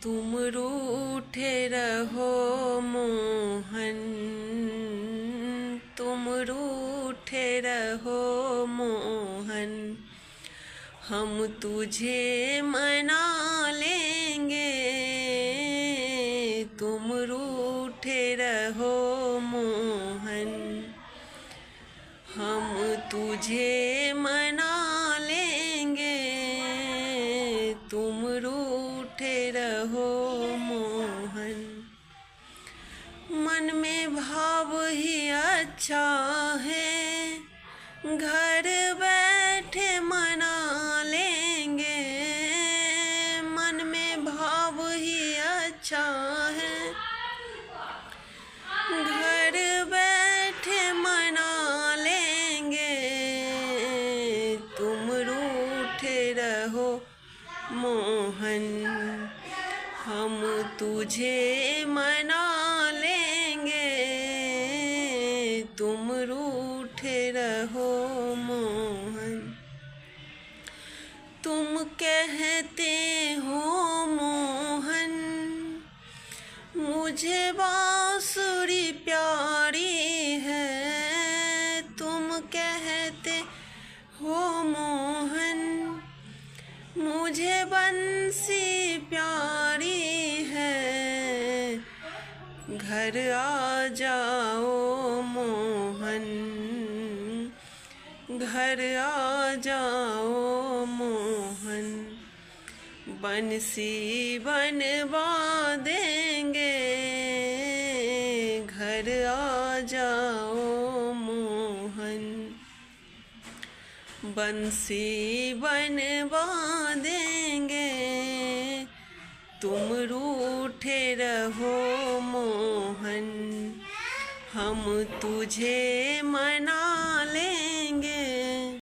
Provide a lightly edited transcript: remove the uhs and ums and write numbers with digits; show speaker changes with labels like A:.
A: तुम रूठे रहो मोहन, तुम रूठे रहो मोहन, हम तुझे मना लेंगे। तुम रूठे रहो मोहन, हम तुझे मना लेंगे। तुम रूठे रहो मोहन, मन में भाव ही अच्छा है, घर बैठे मना लेंगे। मन में भाव ही अच्छा है, घर बैठे मना लेंगे। तुम रूठे रहो मोहन, हम तुझे मना लेंगे। तुम रूठे रहो मोहन, तुम कहते हो मोहन मुझे बांसुरी प्यारी है। तुम कहते हो मोहन मुझे बंसी प्यारी है। घर आ जाओ मोहन, घर आ जाओ मोहन, बंसी बनवा देंगे। घर आ जाओ मोहन, बंसी बनवा देंगे। तुम रूठे रहो मोहन, हम तुझे मना